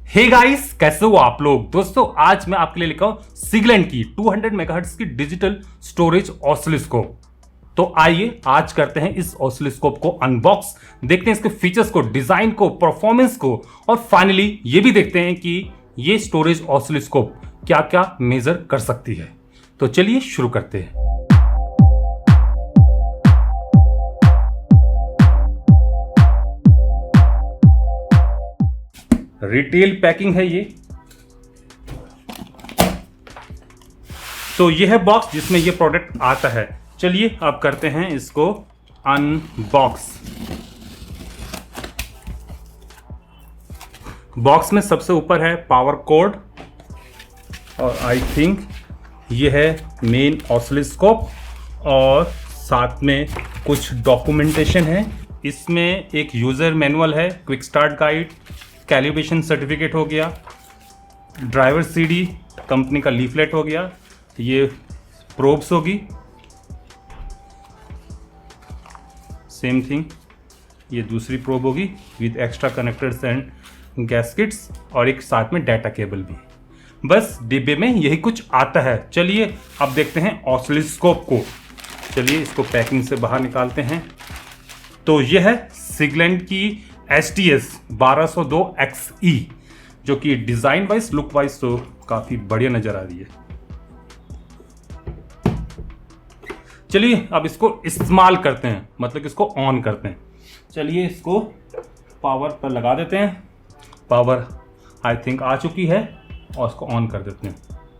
Hey guys, कैसे हो आप लोग। दोस्तों आज मैं आपके लिए लेकर हूं सिगलेंट की 200 मेगाहर्ट्ज की डिजिटल स्टोरेज ऑसिलोस्कोप। तो आइए आज करते हैं इस ऑसिलोस्कोप को अनबॉक्स, देखते हैं इसके फीचर्स को, डिजाइन को, परफॉर्मेंस को और फाइनली ये भी देखते हैं कि ये स्टोरेज ऑसिलोस्कोप क्या क्या मेजर कर सकती है। तो चलिए शुरू करते हैं। रिटेल पैकिंग है ये। तो ये है बॉक्स जिसमें ये प्रोडक्ट आता है। चलिए अब करते हैं इसको अनबॉक्स। बॉक्स में सबसे ऊपर है पावर कोड और आई थिंक ये है मेन ऑसिलोस्कोप और साथ में कुछ डॉक्यूमेंटेशन है। इसमें एक यूजर मैनुअल है, quick start guide, calibration certificate हो गया, ड्राइवर सीडी, कंपनी का लीफलेट हो गया, ये प्रोब्स होगी, सेम थिंग ये दूसरी प्रोब होगी with extra connectors and gaskets और एक साथ में डाटा केबल भी। बस डिब्बे में यही कुछ आता है। चलिए अब देखते हैं ऑसिलोस्कोप को। चलिए इसको पैकिंग से बाहर निकालते हैं। तो यह है सिगलेंट की STS 1202 XE जो कि डिजाइन वाइज, लुक वाइज तो काफी बढ़िया नजर आ रही है। चलिए अब इसको इस्तेमाल करते हैं, मतलब इसको ऑन करते हैं। चलिए इसको पावर पर लगा देते हैं। पावर आई थिंक आ चुकी है और इसको ऑन कर देते हैं।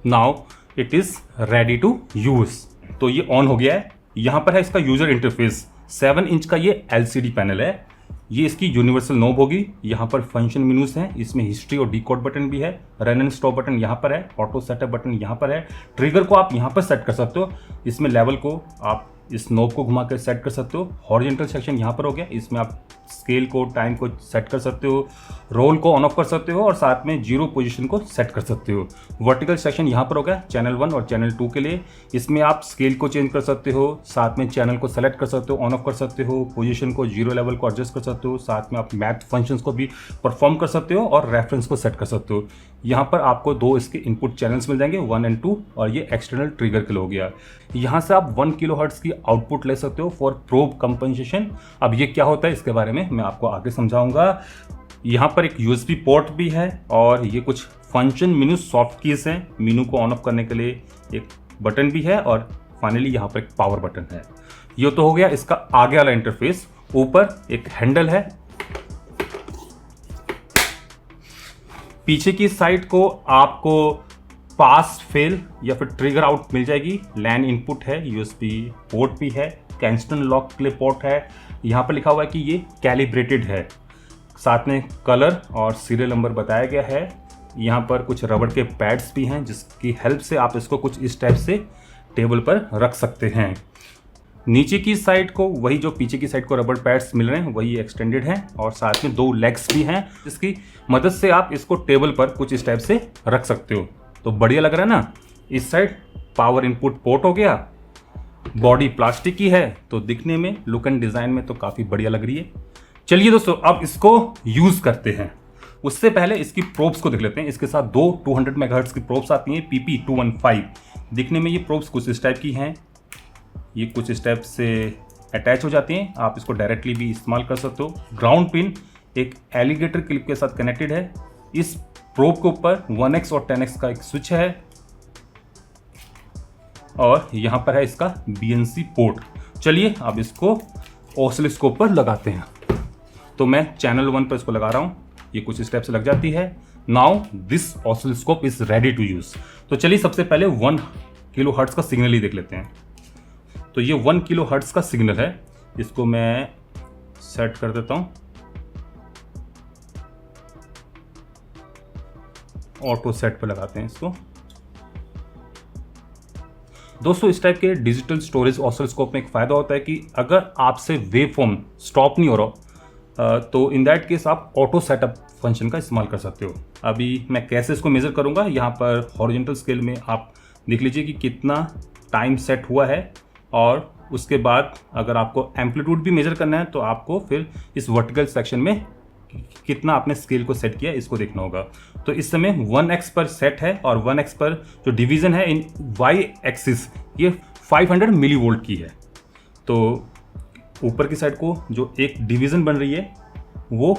Now it is ready to use. तो ये ऑन हो गया है। यहां पर है इसका यूजर इंटरफेस। 7 इंच का ये LCD पैनल है। ये इसकी यूनिवर्सल नोब होगी। यहाँ पर फंक्शन मेनूज हैं, इसमें हिस्ट्री और डिकोड बटन भी है, रन एंड स्टॉप बटन यहाँ पर है, ऑटो सेटअप बटन यहाँ पर है, ट्रिगर को आप यहाँ पर सेट कर सकते हो। इसमें लेवल को आप इस नोब को घुमा कर सेट कर सकते हो। हॉरिजॉन्टल सेक्शन यहाँ पर हो गया, इसमें आप स्केल को, टाइम को सेट कर सकते हो, रोल को ऑन ऑफ कर सकते हो और साथ में जीरो पोजीशन को सेट कर सकते हो। वर्टिकल सेक्शन यहाँ पर हो गया चैनल 1 और चैनल 2 के लिए। इसमें आप स्केल को चेंज कर सकते हो, साथ में चैनल को सेलेक्ट कर सकते हो, ऑन ऑफ कर सकते हो, पोजीशन को, जीरो लेवल को एडजस्ट कर सकते हो, साथ में आप मैथ फंक्शंस को भी परफॉर्म कर सकते हो और रेफरेंस को सेट कर सकते हो। यहाँ पर आपको 2 इसके इनपुट चैनल्स मिल जाएंगे, 1 और 2, और ये एक्सटर्नल ट्रिगर के लिए हो गया। यहाँ से आप 1 किलोहर्ट्ज की आउटपुट ले सकते हो फॉर प्रोब कंपनसेशन। अब ये क्या होता है इसके बारे में मैं आपको आगे समझाऊंगा। यहाँ पर एक USB पोर्ट भी है और ये कुछ फंक्शन मेनू सॉफ्ट कीज हैं। मेनू को ऑन ऑफ करने के लिए एक बटन भी है और फाइनली यहाँ पर एक पावर बटन है। ये तो हो गया इसका आगे वाला इंटरफेस। ऊपर एक हैंडल है। पीछे की साइड को आपको पास फेल या फिर ट्रिगर आउट मिल जाएगी। लैन इनपुट है, USB पोर्ट भी है, कैंस्टन लॉक के लिए पोर्ट है। यहाँ पर लिखा हुआ है कि ये कैलिब्रेटेड है। साथ में कलर और सीरियल नंबर बताया गया है। यहाँ पर कुछ रबड़ के पैड्स भी हैं जिसकी हेल्प से आप इसको कुछ इस टाइप से टेबल पर रख सकते हैं। नीचे की साइड को वही जो पीछे की साइड को रबड़ पैड्स मिल रहे हैं वही एक्सटेंडेड हैं और साथ में 2 लेग्स भी हैं जिसकी मदद से आप इसको टेबल पर कुछ इस टाइप से रख सकते हो। तो बढ़िया लग रहा है ना। इस साइड पावर इनपुट पोर्ट हो गया। बॉडी प्लास्टिक की है तो दिखने में, लुक एंड डिजाइन में तो काफी बढ़िया लग रही है। चलिए दोस्तों अब इसको यूज करते हैं। उससे पहले इसकी प्रोब्स को देख लेते हैं। इसके साथ 2 200 मेगाहर्ट्ज की प्रोब्स आती हैं, PP215। दिखने में ये प्रोब्स कुछ इस टाइप की हैं। ये कुछ इस टाइप से अटैच हो जाती हैं। आप इसको डायरेक्टली भी इस्तेमाल कर सकते हो। ग्राउंड पिन एक एलिगेटर क्लिप के साथ कनेक्टेड है। इस प्रोब के ऊपर 1x और 10x का एक स्विच है और यहाँ पर है इसका BNC पोर्ट। चलिए अब इसको ऑसिलोस्कोप पर लगाते हैं। तो मैं चैनल 1 पर इसको लगा रहा हूँ। ये कुछ स्टेप से लग जाती है। Now this oscilloscope is ready to use. तो चलिए सबसे पहले 1 किलोहर्ट्ज का सिग्नल ही देख लेते हैं। तो ये 1 किलोहर्ट्ज का सिग्नल है। इसको मैं सेट कर देता हूँ। ऑटो सेट पर लगाते हैं इसको। दोस्तों इस टाइप के डिजिटल स्टोरेज ऑसिलोस्कोप में एक फ़ायदा होता है कि अगर आपसे वेव फॉर्म स्टॉप नहीं हो रहा तो इन दैट केस आप ऑटो सेटअप फंक्शन का इस्तेमाल कर सकते हो। अभी मैं कैसे इसको मेज़र करूंगा, यहाँ पर हॉरिजॉन्टल स्केल में आप देख लीजिए कि कितना टाइम सेट हुआ है और उसके बाद अगर आपको एम्पलीट्यूड भी मेजर करना है तो आपको फिर इस वर्टिकल सेक्शन में कितना आपने स्केल को सेट किया इसको देखना होगा। तो इस समय 1x पर सेट है और 1x पर जो डिवीज़न है इन y एक्सिस ये 500 मिली वोल्ट की है। तो ऊपर की साइड को जो एक डिवीज़न बन रही है वो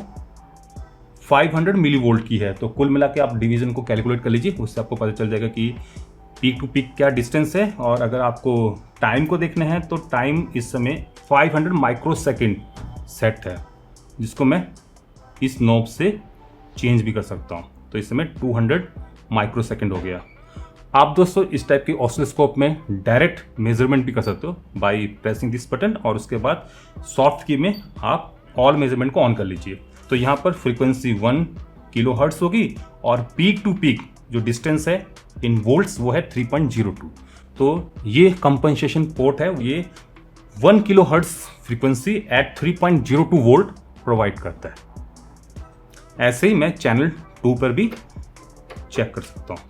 500 मिली वोल्ट की है। तो कुल मिला के आप डिवीज़न को कैलकुलेट कर लीजिए, उससे आपको पता चल जाएगा कि पीक टू पीक क्या डिस्टेंस है। और अगर आपको टाइम को देखना है तो टाइम इस समय 500 माइक्रोसेकंड सेट है, जिसको मैं इस नॉब से चेंज भी कर सकता हूँ। तो इस समय 200 माइक्रोसेकंड हो गया। आप दोस्तों इस टाइप के ऑसिलोस्कोप में डायरेक्ट मेजरमेंट भी कर सकते हो बाय प्रेसिंग दिस बटन, और उसके बाद सॉफ्ट की में आप ऑल मेजरमेंट को ऑन कर लीजिए। तो यहाँ पर फ्रीक्वेंसी 1 किलोहर्ट्ज़ होगी और पीक टू पीक जो डिस्टेंस है इन वोल्ट्स वो है 3.02। तो ये कंपनसेशन पोर्ट है, ये 1 kilohertz frequency at 3.02 volt provide करता है। ऐसे ही मैं चैनल 2 पर भी चेक कर सकता हूँ।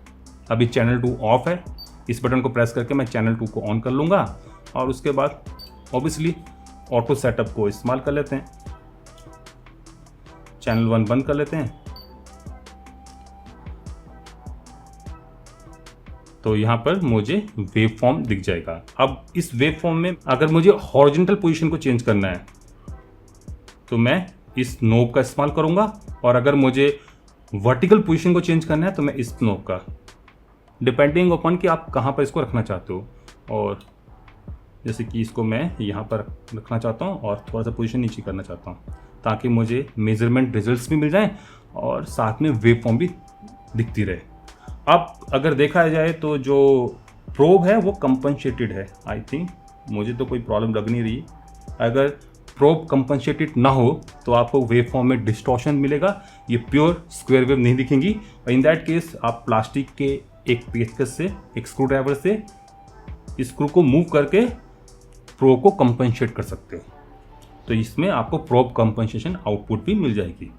अभी चैनल 2 ऑफ है, इस बटन को प्रेस करके मैं चैनल 2 को ऑन कर लूँगा और उसके बाद ऑब्वियसली ऑटो सेटअप को इस्तेमाल कर लेते हैं। चैनल 1 बंद कर लेते हैं। तो यहाँ पर मुझे वेव फॉर्म दिख जाएगा। अब इस वेव फॉर्म में अगर मुझे हॉरिजॉन्टल पोजीशन को चेंज करना है तो मैं इस नोब का इस्तेमाल करूँगा, और अगर मुझे वर्टिकल पोजीशन को चेंज करना है तो मैं इस नोब का, डिपेंडिंग अपॉन कि आप कहाँ पर इसको रखना चाहते हो। और जैसे कि इसको मैं यहाँ पर रखना चाहता हूँ और थोड़ा सा पोजीशन नीचे करना चाहता हूँ, ताकि मुझे मेजरमेंट रिजल्ट्स भी मिल जाएं और साथ में वेव फॉर्म भी दिखती रहे। अब अगर देखा जाए तो जो प्रोब है वो कंपनसेटेड है। आई थिंक मुझे तो कोई प्रॉब्लम लग नहीं रही। अगर प्रोब कंपनसेटेड ना हो तो आपको वेव फॉर्म में डिस्टॉर्शन मिलेगा, ये प्योर स्क्वायर वेव नहीं दिखेंगी। और इन दैट केस आप प्लास्टिक के एक पेचकस से, एक स्क्रू ड्राइवर से स्क्रू को मूव करके प्रोब को कंपनसेट कर सकते हो। तो इसमें आपको प्रोब कंपनसेशन आउटपुट भी मिल जाएगी।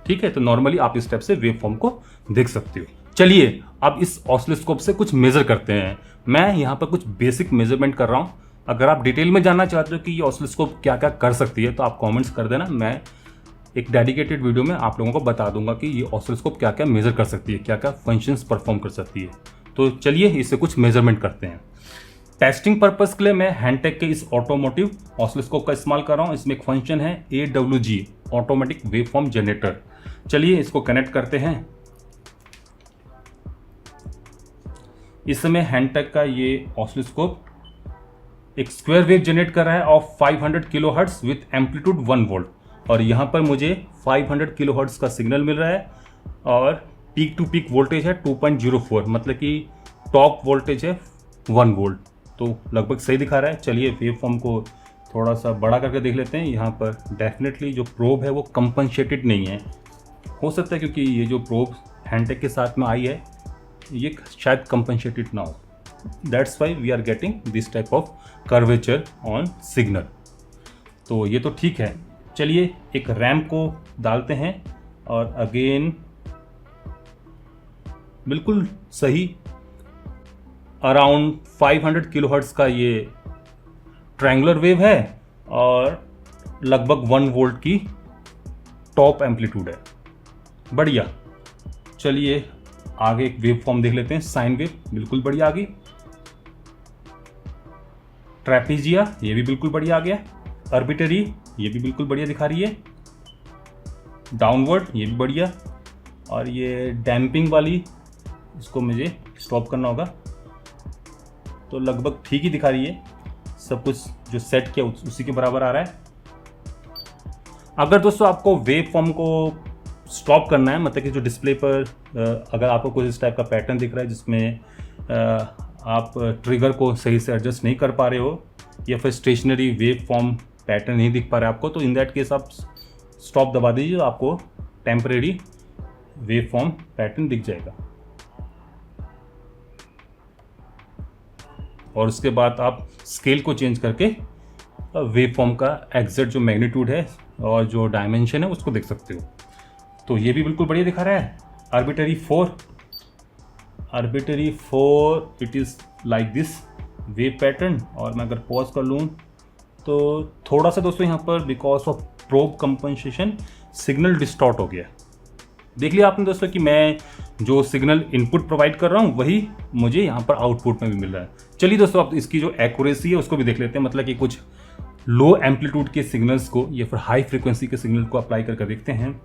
ठीक है, तो नॉर्मली आप इस टाइप से वेव फॉर्म को देख सकते हो। चलिए अब इस ऑसिलोस्कोप से कुछ मेजर करते हैं। मैं यहाँ पर कुछ बेसिक मेजरमेंट कर रहा हूँ। अगर आप डिटेल में जानना चाहते हो कि ये ऑसिलोस्कोप क्या क्या कर सकती है तो आप कमेंट्स कर देना, मैं एक डेडिकेटेड वीडियो में आप लोगों को बता दूंगा कि ये ऑसिलोस्कोप क्या क्या मेजर कर सकती है, क्या क्या फंक्शंस परफॉर्म कर सकती है। तो चलिए इससे कुछ मेजरमेंट करते हैं। टेस्टिंग पर्पस के लिए मैं हैंडटेक के इस ऑटोमोटिव ऑसिलोस्कोप का इस्तेमाल कर रहा हूँ। इसमें एक फंक्शन है AWG, automatic wave form generator. चलिए इसको कनेक्ट करते हैं। इस समय हैंडटेक का ये ऑसिलोस्कोप एक स्क्वायर वेव जनरेट कर रहा है of 500 kilohertz with amplitude 1 volt, और यहाँ पर मुझे 500 किलोहर्ट्ज का सिग्नल मिल रहा है और पीक टू पीक वोल्टेज है 2.04, मतलब कि टॉप वोल्टेज है 1 वोल्ट। तो लगभग सही दिखा रहा है। चलिए वेव फॉर्म को थोड़ा सा बड़ा करके देख लेते हैं। यहाँ पर डेफिनेटली जो प्रोब है वो कंपनसेटेड नहीं है। हो सकता है क्योंकि ये जो प्रोब हैंडटेक के साथ में आई है ये शायद कंपनसेटेड ना हो, that's why we are getting this type of curvature on signal. तो ये तो ठीक है। चलिए एक रैम्प को डालते हैं और अगेन बिल्कुल सही अराउंड 500 किलोहर्ट्ज का ये ट्रायंगुलर वेव है और लगभग 1 वोल्ट की टॉप एम्पलीट्यूड है। बढ़िया। चलिए आगे एक वेव फॉर्म देख लेते हैं। साइन वेव बिल्कुल बढ़िया आ गई। ट्रैपीजिया ये भी बिल्कुल बढ़िया आ गया। आर्बिटरी ये भी बिल्कुल बढ़िया दिखा रही है। डाउनवर्ड ये भी बढ़िया। और ये डैम्पिंग वाली इसको मुझे स्टॉप करना होगा। तो लगभग ठीक ही दिखा रही है, सब कुछ जो सेट किया उसी के बराबर आ रहा है। अगर दोस्तों आपको वेव फॉर्म को स्टॉप करना है, मतलब कि जो डिस्प्ले पर अगर आपको कोई इस टाइप का पैटर्न दिख रहा है जिसमें आप ट्रिगर को सही से एडजस्ट नहीं कर पा रहे हो या फिर स्टेशनरी वेव फॉर्म पैटर्न नहीं दिख पा रहा है आपको, तो इन दैट केस आप स्टॉप दबा दीजिए, आपको टेम्परेरी वेव फॉर्म पैटर्न दिख जाएगा। और उसके बाद आप स्केल को चेंज करके वेव फॉर्म का एग्जैक्ट जो मैग्नीट्यूड है और जो डायमेंशन है उसको देख सकते हो। तो ये भी बिल्कुल बढ़िया दिखा रहा है। Arbitrary 4 it is like this wave pattern. और मैं अगर पॉज कर लूँ तो थोड़ा सा दोस्तों यहाँ पर because of probe compensation signal distort हो गया। देख लिया आपने दोस्तों कि मैं जो सिग्नल इनपुट प्रोवाइड कर रहा हूँ वही मुझे यहाँ पर आउटपुट में भी मिल रहा है। चलिए दोस्तों अब इसकी जो एक्यूरेसी है उसको भी देख लेते हैं, मतलब कि कुछ लो एम्पलीट्यूड के सिग्नल्स को या फिर हाई फ्रिक्वेंसी के सिग्नल को अप्लाई करके देखते हैं।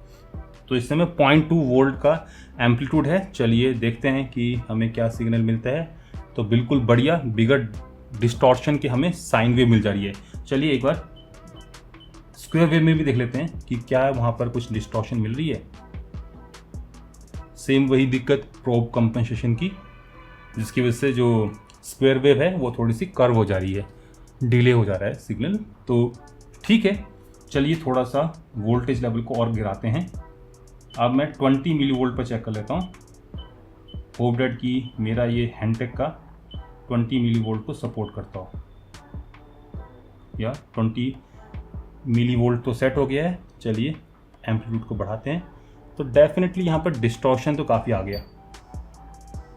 तो इस समय 0.2 वोल्ट का एम्पलीट्यूड है। चलिए देखते हैं कि हमें क्या सिग्नल मिलता है। तो बिल्कुल बढ़िया, बिगर डिस्टॉर्शन के हमें साइन वेव मिल जा रही है। चलिए एक बार स्क्वायर वेव में भी देख लेते हैं कि क्या वहाँ पर कुछ डिस्टॉर्शन मिल रही है। सेम वही दिक्कत प्रोब कंपनसेशन की, जिसकी वजह से जो स्क्वायर वेव है वो थोड़ी सी कर्व हो जा रही है, डिले हो जा रहा है सिग्नल। तो ठीक है, चलिए थोड़ा सा वोल्टेज लेवल को और गिराते हैं। अब मैं 20 मिली वोल्ट पर चेक कर लेता हूँ। होप डेट कि मेरा ये हैंडटेक का 20 मिली वोल्ट को सपोर्ट करता हो। या 20 मिली वोल्ट तो सेट हो गया है। चलिए एम्पलीट्यूड को बढ़ाते हैं। तो डेफिनेटली यहाँ पर डिस्टॉर्शन तो काफ़ी आ गया।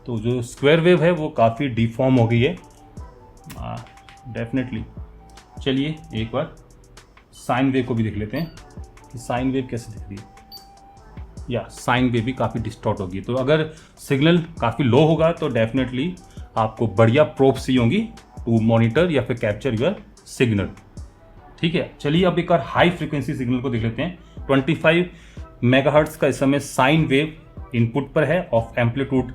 तो जो स्क्वायर वेव है वो काफ़ी डिफॉर्म हो गई है डेफिनेटली। चलिए एक बार साइन वेव को भी देख लेते हैं कि साइन वेव कैसे दिख रही है। या साइन वेव भी काफ़ी डिस्टॉर्ट होगी। तो अगर सिग्नल काफ़ी लो होगा तो डेफिनेटली आपको बढ़िया प्रोब्स ही होंगी टू मॉनिटर या फिर कैप्चर योर सिग्नल। ठीक है, चलिए अब एक बार हाई फ्रिक्वेंसी सिग्नल को देख लेते हैं। 25 मेगाहर्ट्ज का इस समय साइन वेव इनपुट पर है ऑफ एम्पलीट्यूड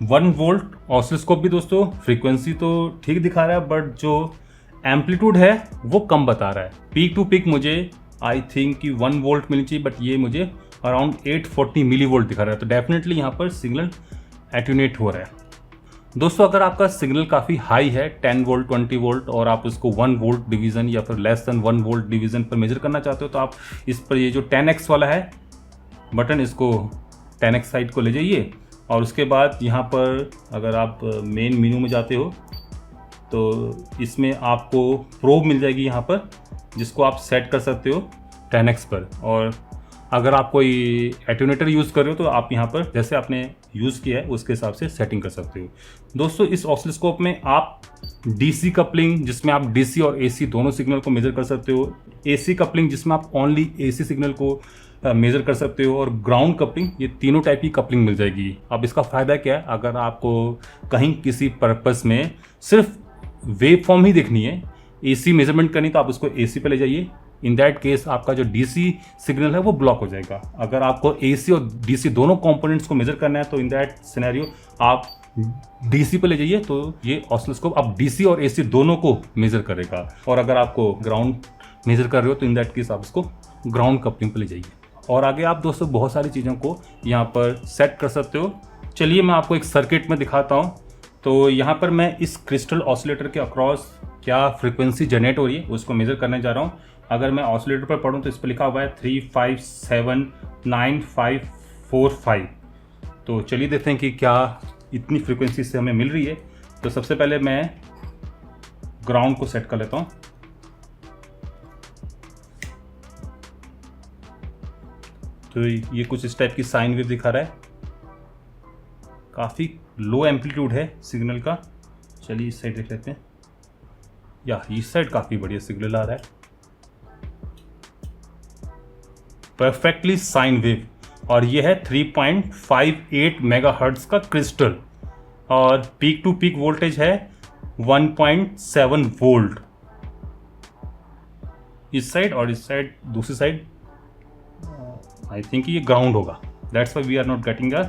1 वोल्ट। ऑसिलोस्कोप भी दोस्तों फ्रीक्वेंसी तो ठीक दिखा रहा है, बट जो एम्पलीट्यूड है वो कम बता रहा है। पीक टू पीक मुझे आई थिंक कि 1 वोल्ट मिलनी चाहिए, बट ये मुझे अराउंड 840 मिली वोल्ट दिखा रहा है। तो डेफिनेटली यहाँ पर सिग्नल एट्यूनेट हो रहा है। दोस्तों अगर आपका सिग्नल काफ़ी हाई है 10 वोल्ट 20 वोल्ट और आप उसको 1 वोल्ट डिवीज़न या फिर लेस देन 1 वोल्ट डिवीज़न पर मेजर करना चाहते हो, तो आप इस पर ये जो 10x वाला है बटन, इसको 10x साइड को ले जाइए और उसके बाद यहाँ पर अगर आप मेन मेनू में जाते हो तो इसमें आपको प्रोब मिल जाएगी यहाँ पर, जिसको आप सेट कर सकते हो 10x पर। और अगर आप कोई एट्यूनेटर यूज़ कर रहे हो तो आप यहाँ पर जैसे आपने यूज़ किया है उसके हिसाब से सेटिंग कर सकते हो। दोस्तों इस ऑसिलोस्कोप में आप डीसी कपलिंग, जिसमें आप डीसी और एसी दोनों सिग्नल को मेज़र कर सकते हो, एसी कपलिंग जिसमें आप ओनली एसी सिग्नल को मेज़र कर सकते हो, और ग्राउंड कपलिंग, ये तीनों टाइप की कपलिंग मिल जाएगी। अब इसका फ़ायदा क्या है, अगर आपको कहीं किसी पर्पस में सिर्फ वेव फॉर्म ही देखनी है, एसी मेजरमेंट करनी, तो आप उसको एसी पे ले जाइए। इन दैट केस आपका जो डीसी सिग्नल है वो ब्लॉक हो जाएगा। अगर आपको एसी और डीसी दोनों कंपोनेंट्स को मेजर करना है तो इन दैट सिनेरियो आप डीसी पे ले जाइए, तो ये ऑसिलोस्कोप अब डीसी और एसी दोनों को मेजर करेगा। और अगर आपको ग्राउंड मेजर कर रहे हो तो इन दैट केस आप इसको ग्राउंड कपलिंग पे ले जाइए। और आगे आप दोस्तों बहुत सारी चीज़ों को यहाँ पर सेट कर सकते हो। चलिए मैं आपको एक सर्किट में दिखाता हूँ। तो यहाँ पर मैं इस क्रिस्टल ऑसिलेटर के अक्रॉस क्या फ्रिक्वेंसी जनरेट हो रही है उसको मेजर करने जा रहा हूँ। अगर मैं ऑसिलेटर पर पढ़ूँ तो इस पर लिखा हुआ है 3579545। तो चलिए देखते हैं कि क्या इतनी फ्रिक्वेंसी से हमें मिल रही है। तो सबसे पहले मैं ग्राउंड को सेट कर लेता हूँ। तो ये कुछ इस टाइप की साइन वेव दिखा रहा है, काफ़ी लो एम्पलीट्यूड है सिग्नल का। चलिए इस साइड देख लेते हैं। या इस साइड काफ़ी बढ़िया सिग्नल आ रहा है, परफेक्टली साइन वेव। और ये है 3.58 मेगाहर्ट्ज का क्रिस्टल, और पीक टू पीक वोल्टेज है 1.7 वोल्ट इस साइड, और इस साइड दूसरी साइड आई थिंक ये ग्राउंड होगा। That's why we are not getting a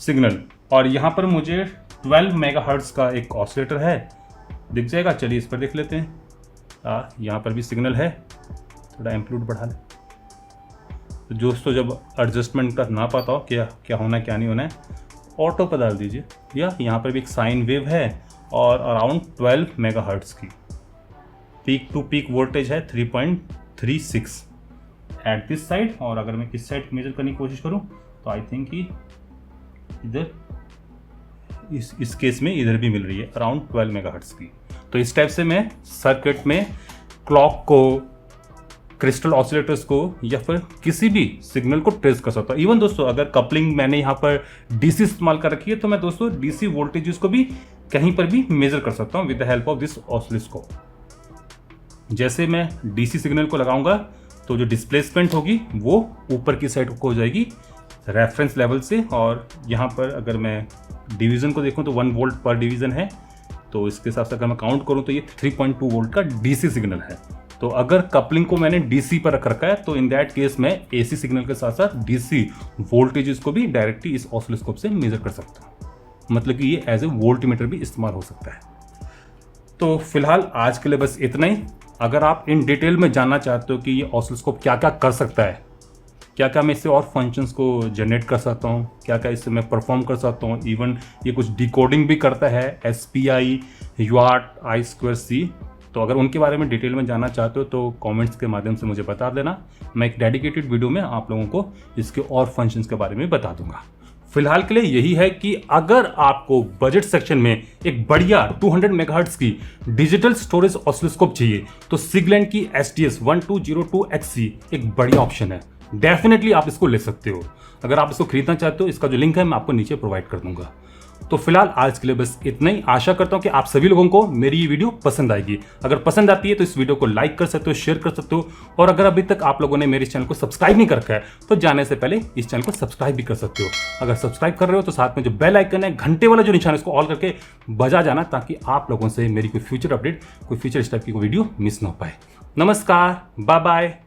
signal. और यहाँ पर मुझे 12 मेगाहर्ट्ज का एक ऑसिलेटर है, दिख जाएगा। चलिए इस पर देख लेते हैं। यहाँ पर भी सिग्नल है, थोड़ा एम्पलीट्यूड बढ़ा लें। तो दोस्तों जब एडजस्टमेंट का ना पता हो क्या होना क्या नहीं होना है, ऑटो पर डाल दीजिए। या यहाँ पर भी एक साइन वेव है और अराउंड 12 मेगाहर्ट्ज की। पीक टू पीक वोल्टेज है 3.36 एट दिस साइड। और अगर मैं किस साइड मेजर करने की कोशिश करूँ तो आई थिंक कि इधर इस केस में इधर भी मिल रही है अराउंड 12 मेगाहर्ट्ज की। तो इस टाइप से मैं सर्किट में क्लॉक को, क्रिस्टल ऑसिलेटर्स को या फिर किसी भी सिग्नल को ट्रेस कर सकता हूँ। इवन दोस्तों अगर कपलिंग मैंने यहाँ पर डीसी इस्तेमाल कर रखी है तो मैं दोस्तों डीसी वोल्टेजेस को भी कहीं पर भी मेजर कर सकता हूँ with the help of this oscilloscope. जैसे मैं डीसी सिग्नल को लगाऊंगा तो जो डिस्प्लेसमेंट होगी वो ऊपर की साइड को हो जाएगी रेफरेंस लेवल से। और यहाँ पर अगर मैं डिवीज़न को देखूँ तो 1 वोल्ट पर डिवीज़न है, तो इसके हिसाब से अगर मैं काउंट करूँ तो ये 3.2 वोल्ट का डीसी सिग्नल है। तो अगर कपलिंग को मैंने डीसी पर रख रखा है तो इन दैट केस मैं एसी सिग्नल के साथ साथ डीसी वोल्टेजेस को भी डायरेक्टली इस ऑसिलोस्कोप से मेजर कर सकता हूँ। मतलब कि ये एज ए वोल्टमीटर भी इस्तेमाल हो सकता है। तो फिलहाल आज के लिए बस इतना ही। अगर आप इन डिटेल में जानना चाहते हो कि ये ऑसिलोस्कोप क्या क्या कर सकता है, क्या क्या मैं इससे और फंक्शंस को जनरेट कर सकता हूँ, क्या क्या इससे मैं परफॉर्म कर सकता हूँ, इवन ये कुछ डिकोडिंग भी करता है, SPI, UART, I2C, तो अगर उनके बारे में डिटेल में जानना चाहते हो तो कमेंट्स के माध्यम से मुझे बता देना। मैं एक डेडिकेटेड वीडियो में आप लोगों को इसके और फंक्शंस के बारे में बता दूंगा। फिलहाल के लिए यही है कि अगर आपको बजट सेक्शन में एक बढ़िया 200 मेगाहर्ट्ज की डिजिटल स्टोरेज ऑसिलोस्कोप चाहिए तो सिगलैंड की STS1202XC एक बढ़िया ऑप्शन है। डेफिनेटली आप इसको ले सकते हो। अगर आप इसको खरीदना चाहते हो, इसका जो लिंक है मैं आपको नीचे प्रोवाइड कर दूंगा। तो फिलहाल आज के लिए बस इतना ही। आशा करता हूं कि आप सभी लोगों को मेरी ये वीडियो पसंद आएगी। अगर पसंद आती है तो इस वीडियो को लाइक कर सकते हो, शेयर कर सकते हो, और अगर अभी तक आप लोगों ने मेरे चैनल को सब्सक्राइब नहीं कर रखा है तो जाने से पहले इस चैनल को सब्सक्राइब भी कर सकते हो। अगर सब्सक्राइब कर रहे हो तो साथ में जो बेल आइकन है, घंटे वाला जो निशान है, इसको ऑल करके बजा जाना, ताकि आप लोगों से मेरी कोई फ्यूचर अपडेट, कोई फ्यूचर इस टाइप की कोई वीडियो मिस ना हो पाए। नमस्कार, बाय बाय।